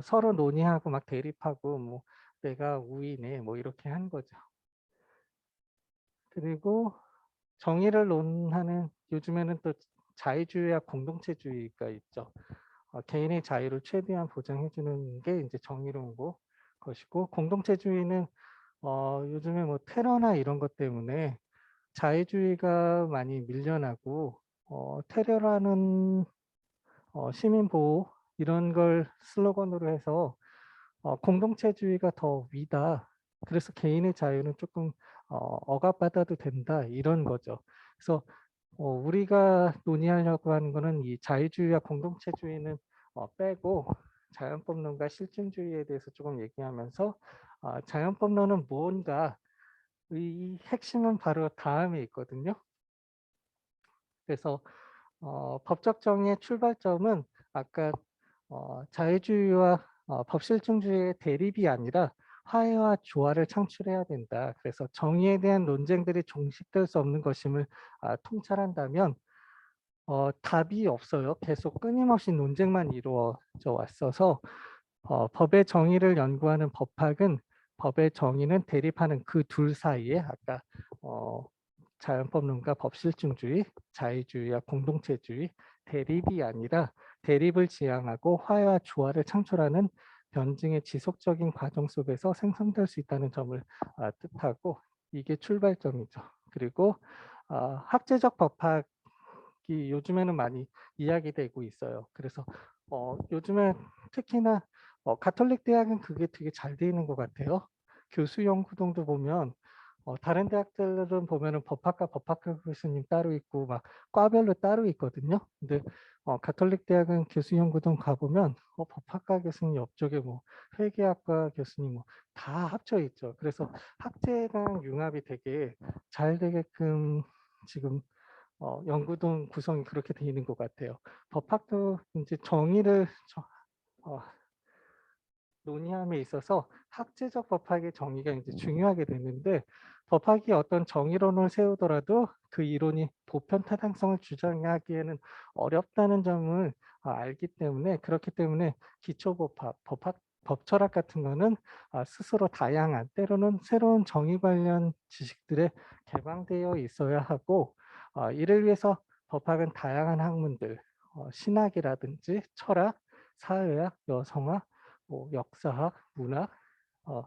서로 논의하고 막 대립하고 뭐 "내가 우위네." 뭐 이렇게 한 거죠. 그리고 정의를 논하는 요즘에는 또 자유주의와 공동체주의가 있죠. 개인의 자유를 최대한 보장해 주는 게 이제 정의로운 것이고, 공동체주의는 요즘에 뭐 테러나 이런 것 때문에 자유주의가 많이 밀려나고 테러라는 시민 보호 이런 걸 슬로건으로 해서 공동체주의가 더 위다. 그래서 개인의 자유는 조금 억압받아도 된다 이런 거죠. 그래서 우리가 논의하려고 하는 거는 이 자유주의와 공동체주의는 빼고 자연법론과 실증주의에 대해서 조금 얘기하면서, 자연법론은 뭔가 이 핵심은 바로 다음에 있거든요. 그래서 법적 정의의 출발점은 아까 자유주의와 법실증주의의 대립이 아니라 화해와 조화를 창출해야 된다. 그래서 정의에 대한 논쟁들이 종식될 수 없는 것임을 통찰한다면 답이 없어요. 계속 끊임없이 논쟁만 이루어져 왔어서 법의 정의를 연구하는 법학은 법의 정의는 대립하는 그 둘 사이에 아까 어 자연법론과 법실증주의, 자유주의와 공동체주의 대립이 아니라 대립을 지향하고 화해와 조화를 창출하는 변증의 지속적인 과정 속에서 생성될 수 있다는 점을 뜻하고, 이게 출발점이죠. 그리고 학제적 법학이 요즘에는 많이 이야기되고 있어요. 그래서 요즘에 특히나 가톨릭 대학은 그게 되게 잘 돼 있는 것 같아요. 교수 연구동도 보면 다른 대학들은 보면은 법학과 법학과 교수님 따로 있고 막 과별로 따로 있거든요. 근데 가톨릭 대학은 교수 연구동 가 보면 법학과 교수님 옆쪽에 뭐 회계학과 교수님 뭐 다 합쳐 있죠. 그래서 학제랑 융합이 되게 잘 되게끔 지금 연구동 구성이 그렇게 돼 있는 것 같아요. 법학도 인제 정의를 어 논의함에 있어서 학제적 법학의 정의가 이제 중요하게 되는데, 법학이 어떤 정의론을 세우더라도 그 이론이 보편 타당성을 주장하기에는 어렵다는 점을 알기 때문에, 그렇기 때문에 기초법학, 법철학 같은 거는 스스로 다양한 때로는 새로운 정의 관련 지식들에 개방되어 있어야 하고, 이를 위해서 법학은 다양한 학문들, 신학이라든지 철학, 사회학, 여성학, 뭐 역사학, 문학, 어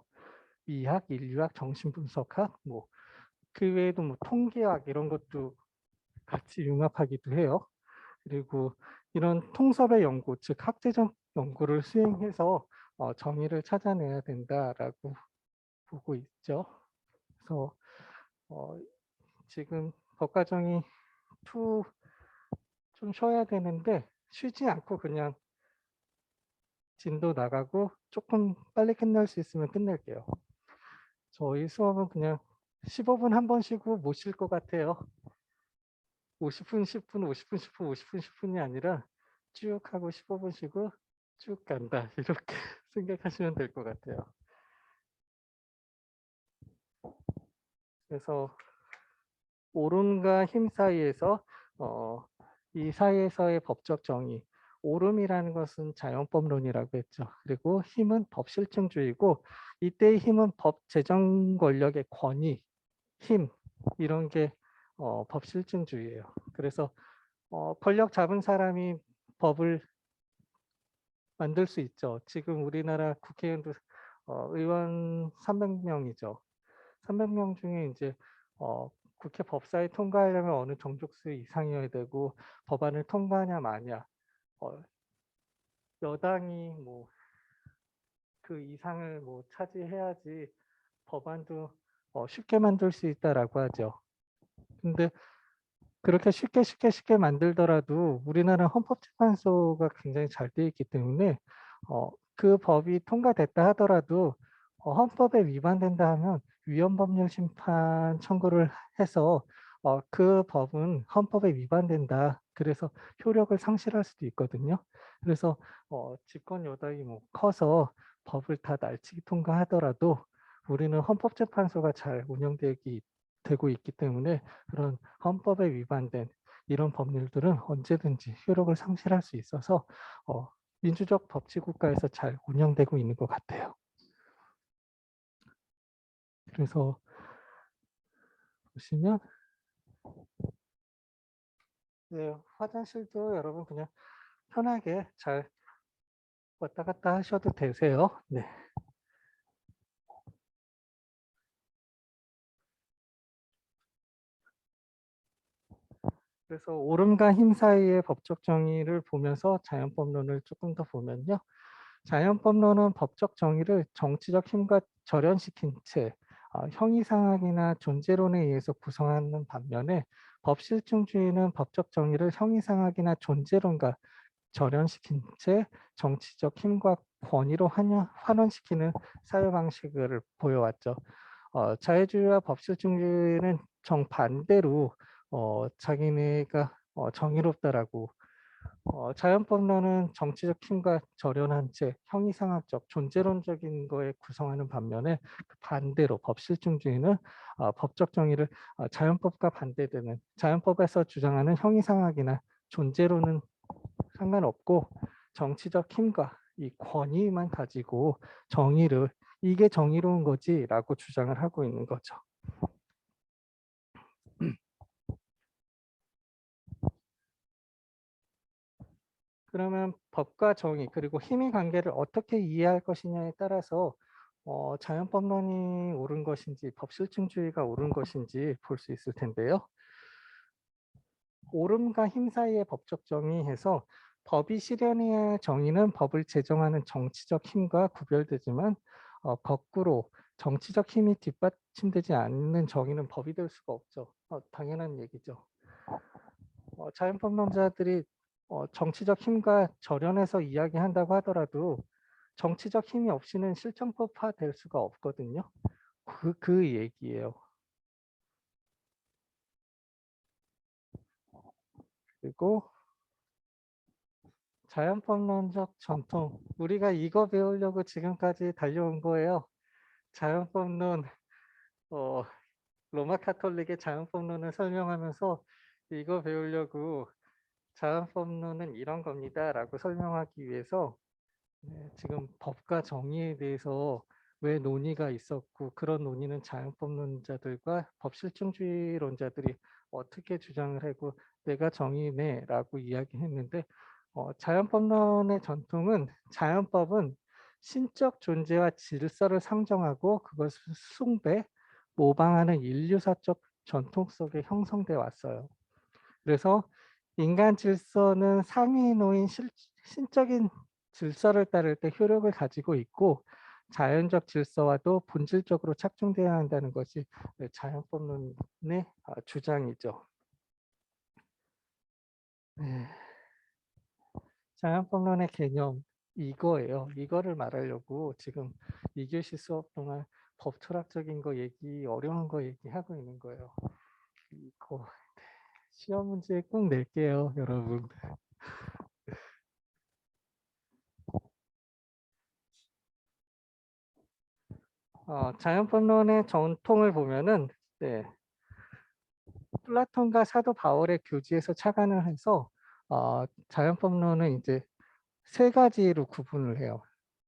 미학, 인류학, 정신분석학, 뭐 그 외에도 뭐 통계학 이런 것도 같이 융합하기도 해요. 그리고 이런 통섭의 연구, 즉 학제적 연구를 수행해서 정의를 찾아내야 된다라고 보고 있죠. 그래서 지금 법과정이 2 좀 쉬어야 되는데 쉬지 않고 그냥 진도 나가고 조금 빨리 끝낼 수 있으면 끝낼게요. 저희 수업은 그냥 15분 한 번 쉬고 못 쉴 것 같아요. 50분, 10분, 50분, 10분, 50분, 10분이 아니라 쭉 하고 15분 쉬고 쭉 간다. 이렇게 생각하시면 될 것 같아요. 그래서 오름과 힘 사이에서 이 사이에서의 법적 정의, 오름이라는 것은 자연법론이라고 했죠. 그리고 힘은 법실증주의고 이때의 힘은 법 제정 권력의 권위, 힘 이런 게 법실증주의예요. 그래서 권력 잡은 사람이 법을 만들 수 있죠. 지금 우리나라 국회의원도 의원 300명이죠. 300명 중에 이제 국회 법사위 통과하려면 어느 정족수 이상이어야 되고 법안을 통과하냐 마냐 여당이 뭐 그 이상을 뭐 차지해야지 법안도 쉽게 만들 수 있다라고 하죠. 근데 그렇게 쉽게 만들더라도 우리나라 헌법재판소가 굉장히 잘 되어 있기 때문에 그 법이 통과됐다 하더라도 헌법에 위반된다 하면 위헌법률 심판 청구를 해서 그 법은 헌법에 위반된다. 그래서 효력을 상실할 수도 있거든요. 그래서 집권 여당이 뭐 커서 법을 다 날치기 통과하더라도 우리는 헌법재판소가 잘 되고 있기 때문에 그런 헌법에 위반된 이런 법률들은 언제든지 효력을 상실할 수 있어서 민주적 법치국가에서 잘 운영되고 있는 것 같아요. 그래서 보시면 네, 화장실도 여러분 그냥 편하게 잘 왔다 갔다 하셔도 되세요. 네. 그래서 오름과 힘 사이의 법적 정의를 보면서 자연법론을 조금 더 보면요. 자연법론은 법적 정의를 정치적 힘과 절연시킨 채 형이상학이나 존재론에 의해서 구성하는 반면에 법실증주의는 법적 정의를 형이상학이나 존재론과 절연시킨 채 정치적 힘과 권위로 환원시키는 사회 방식을 보여왔죠. 자유주의와 법실증주의는 정반대로 자기네가 정의롭다라고 자연법론은 정치적 힘과 절연한 채 형이상학적 존재론적인 거에 구성하는 반면에 그 반대로 법실증주의는 법적 정의를 자연법과 반대되는 자연법에서 주장하는 형이상학이나 존재론은 상관없고 정치적 힘과 이 권위만 가지고 정의를 이게 정의로운 거지라고 주장을 하고 있는 거죠. 그러면 법과 정의 그리고 힘의 관계를 어떻게 이해할 것이냐에 따라서 자연법론이 옳은 것인지 법실증주의가 옳은 것인지 볼 수 있을 텐데요. 오름과 힘 사이의 법적 정의에서 법이 실현해야 정의는 법을 제정하는 정치적 힘과 구별되지만 거꾸로 정치적 힘이 뒷받침되지 않는 정의는 법이 될 수가 없죠. 당연한 얘기죠. 자연법론자들이 정치적 힘과 절연해서 이야기한다고 하더라도 정치적 힘이 없이는 실정법화 될 수가 없거든요. 그 얘기예요. 그리고 자연법론적 전통. 우리가 이거 배우려고 지금까지 달려온 거예요. 자연법론, 로마 카톨릭의 자연법론을 설명하면서 이거 배우려고 자연법론은 이런 겁니다라고 설명하기 위해서 지금 법과 정의에 대해서 왜 논의가 있었고 그런 논의는 자연법론자들과 법실증주의론자들이 어떻게 주장을 하고 내가 정의네라고 이야기했는데 자연법론의 전통은 자연법은 신적 존재와 질서를 상정하고 그것을 숭배, 모방하는 인류사적 전통 속에 형성돼 왔어요. 그래서 인간 질서는 상위에 놓인 신적인 질서를 따를 때 효력을 가지고 있고 자연적 질서와도 본질적으로 착중돼야 한다는 것이 자연법론의 주장이죠. 네. 자연법론의 개념 이거예요. 이거를 말하려고 지금 2교시 수업 동안 법 철학적인 거 얘기, 어려운 거 얘기하고 있는 거예요. 이거 시험 문제 꼭 낼게요, 여러분. 자연법론의 전통을 보면은 네, 플라톤과 사도 바울의 교지에서 착안을 해서 자연법론은 이제 세 가지로 구분을 해요.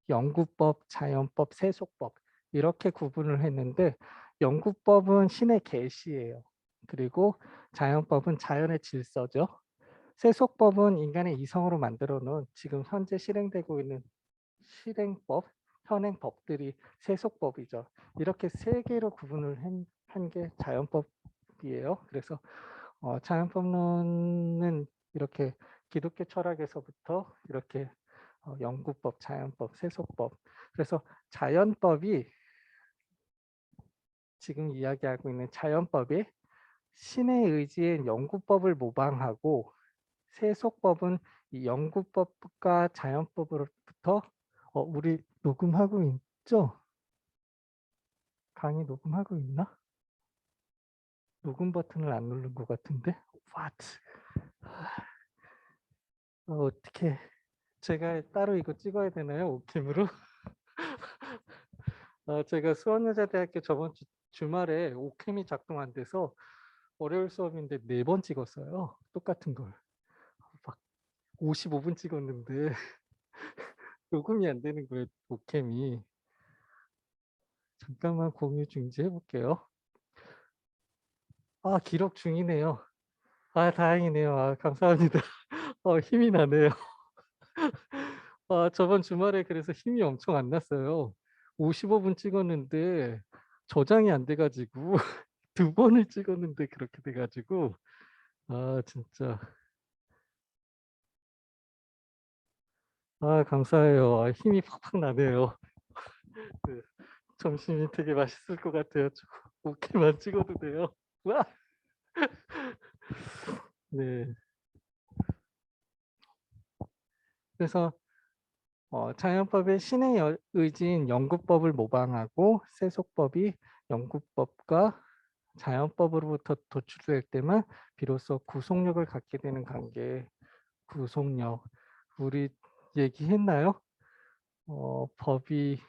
영구법, 자연법, 세속법 이렇게 구분을 했는데 영구법은 신의 계시예요. 그리고 자연법은 자연의 질서죠. 세속법은 인간의 이성으로 만들어 놓은 지금 현재 실행되고 있는 실행법, 현행법들이 세속법이죠. 이렇게 세 개로 구분을 한 게 자연법이에요. 그래서 자연법론은 이렇게 기독교 철학에서부터 이렇게 영구법, 자연법, 세속법. 그래서 자연법이 지금 이야기하고 있는 자연법이 신의 의지인 영구법을 모방하고 세속법은 이 영구법과 자연법으로부터 우리 녹음하고 있죠? 강의 녹음하고 있나? 녹음 버튼을 안 누른 것 같은데? What? 어떻게 제가 따로 이거 찍어야 되나요? 옥캠으로? 제가 수원여자대학교 저번 주말에 옥캠이 작동 안 돼서 월요일 수업인데 4번 찍었어요. 똑같은 걸. 막 55분 찍었는데 녹음이 안 되는 거예요. 옥캠이. 잠깐만 공유 중지해 볼게요. 기록 중이네요. 다행이네요. 감사합니다. 힘이 나네요. 저번 주말에 그래서 힘이 엄청 안 났어요. 55분 찍었는데 저장이 안 돼가지고 2번을 찍었는데 그렇게 돼가지고 진짜 감사해요. 힘이 팍팍 나네요. 네, 점심이 되게 맛있을 것 같아요. 오케이만 찍어도 돼요. 와! 네. 그래서 자연법의 신의 의지인 영구법을 모방하고 세속법이 영구법과 자연법으로부터 도출될 때만 비로소 구속력을 갖게 되는 관계. 구속력. 우리 얘기했나요? 법이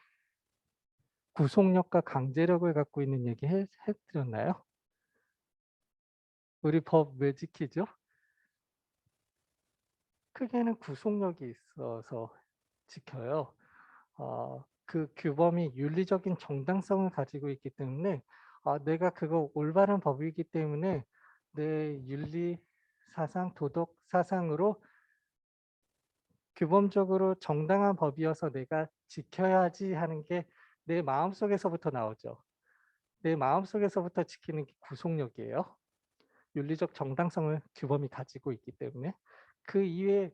구속력과 강제력을 갖고 있는 얘기 해드렸나요? 우리 법 왜 지키죠? 크게는 구속력이 있어서 지켜요. 그 규범이 윤리적인 정당성을 가지고 있기 때문에 내가 그거 올바른 법이기 때문에 내 윤리 사상, 도덕 사상으로 규범적으로 정당한 법이어서 내가 지켜야지 하는 게 내 마음속에서부터 나오죠. 내 마음속에서부터 지키는 게 구속력이에요. 윤리적 정당성을 규범이 가지고 있기 때문에 그 이외에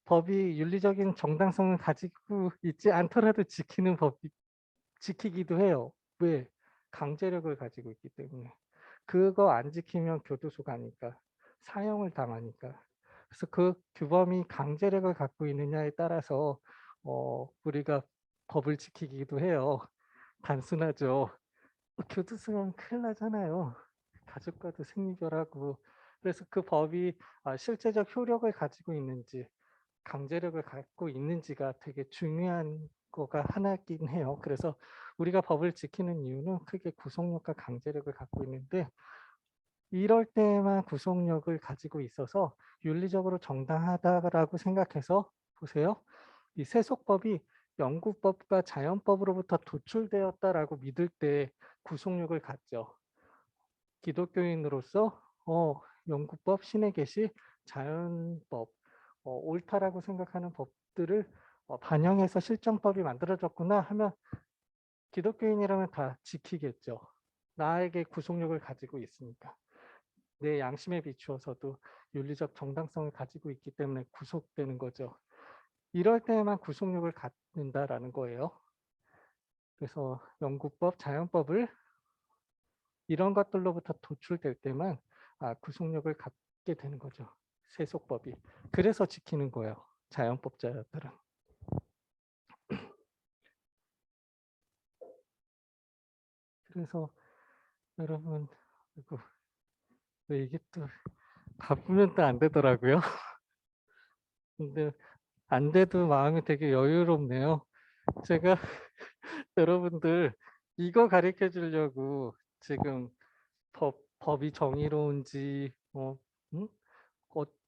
법이 윤리적인 정당성을 가지고 있지 않더라도 지키기도 해요. 왜? 강제력을 가지고 있기 때문에. 그거 안 지키면 교도소 가니까, 사형을 당하니까. 그래서 그 규범이 강제력을 갖고 있느냐에 따라서 우리가 법을 지키기도 해요. 단순하죠. 교도소 가면 큰일 나잖아요. 가족과도 생리별하고. 그래서 그 법이 실제적 효력을 가지고 있는지 강제력을 갖고 있는지가 되게 중요한 거가 하나긴 해요. 그래서 우리가 법을 지키는 이유는 크게 구속력과 강제력을 갖고 있는데 이럴 때만 구속력을 가지고 있어서 윤리적으로 정당하다라고 생각해서 보세요. 이 세속법이 영구법과 자연법으로부터 도출되었다라고 믿을 때 구속력을 갖죠. 기독교인으로서 영구법, 신의 계시, 자연법, 옳다라고 생각하는 법들을 반영해서 실정법이 만들어졌구나 하면 기독교인이라면 다 지키겠죠. 나에게 구속력을 가지고 있으니까. 내 양심에 비추어서도 윤리적 정당성을 가지고 있기 때문에 구속되는 거죠. 이럴 때만 구속력을 갖는다라는 거예요. 그래서 연구법, 자연법을 이런 것들로부터 도출될 때만 구속력을 갖게 되는 거죠. 세속법이. 그래서 지키는 거예요. 자연법자들은. 그래서 여러분, 아이고, 왜 이게 또 바쁘면 또 안 되더라고요. 근데 안 돼도 마음이 되게 여유롭네요. 제가 여러분들 이거 가르쳐 주려고 지금 법이 정의로운지 응?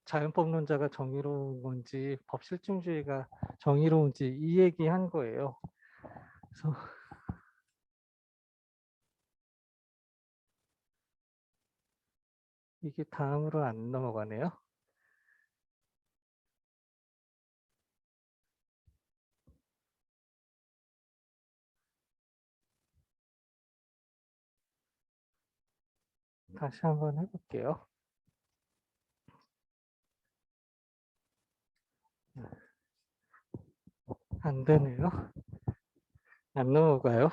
자연법론자가 정의로운 건지 법실증주의가 정의로운지 이 얘기 한 거예요. 그래서 이게 다음으로 안 넘어가네요. 다시 한번 해볼게요. 안 되네요. 안 넘어가요.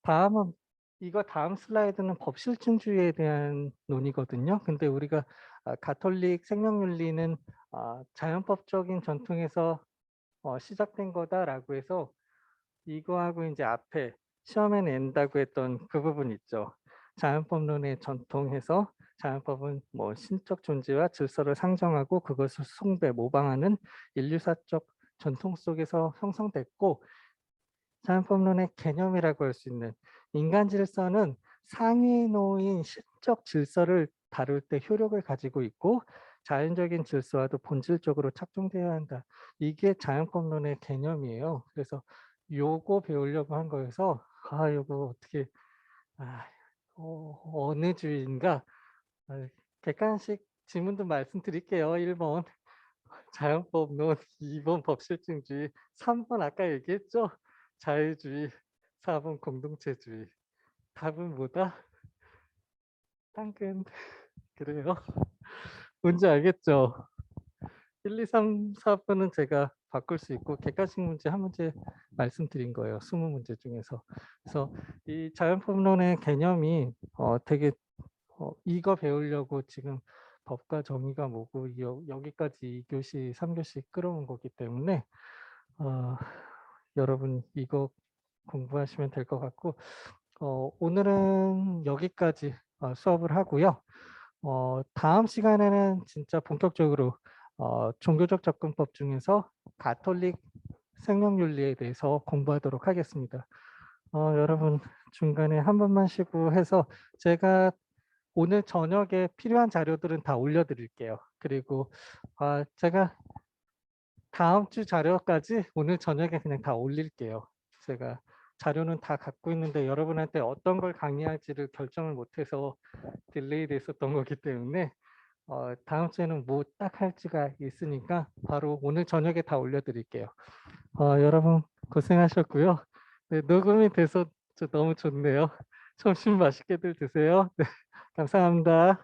다음은 이거 다음 슬라이드는 법실증주의에 대한 논의거든요. 근데 우리가 가톨릭 생명윤리는 자연법적인 전통에서 시작된 거다라고 해서 이거하고 이제 앞에 시험에 낸다고 했던 그 부분 있죠. 자연법론의 전통에서 자연법은 뭐 신적 존재와 질서를 상정하고 그것을 숭배, 모방하는 인류사적 전통 속에서 형성됐고 자연법론의 개념이라고 할 수 있는 인간 질서는 상위에 놓인 신적 질서를 다룰 때 효력을 가지고 있고 자연적인 질서와도 본질적으로 착종되어야 한다. 이게 자연법론의 개념이에요. 그래서 요거 배우려고 한 거여서 요거 어떻게 어느 주의인가 객관식 지문도 말씀드릴게요. 1번 자연법론, 2번 법실증주의, 3번 아까 얘기했죠? 자유주의, 4번 공동체주의. 답은 뭐다? 당근. 그래요. 뭔지 알겠죠? 1, 2, 3, 4번은 제가 바꿀 수 있고 객관식 문제 한 문제 말씀드린 거예요. 20문제 중에서. 그래서 이 자연법론의 개념이 되게 이거 배우려고 지금 법과 정의가 뭐고 여기까지 2교시, 3교시 끌어온 거기 때문에 여러분 이거 공부하시면 될 것 같고 오늘은 여기까지 수업을 하고요. 다음 시간에는 진짜 본격적으로 종교적 접근법 중에서 가톨릭 생명윤리에 대해서 공부하도록 하겠습니다. 여러분 중간에 한 번만 쉬고 해서 제가 오늘 저녁에 필요한 자료들은 다 올려드릴게요. 그리고 제가 다음 주 자료까지 오늘 저녁에 그냥 다 올릴게요. 제가 자료는 다 갖고 있는데 여러분한테 어떤 걸 강의할지를 결정을 못해서 딜레이 됐었던 거기 때문에 다음 주에는 뭐 딱 할지가 있으니까 바로 오늘 저녁에 다 올려드릴게요. 여러분 고생하셨고요. 네, 녹음이 돼서 너무 좋네요. 점심 맛있게들 드세요. 네, 감사합니다.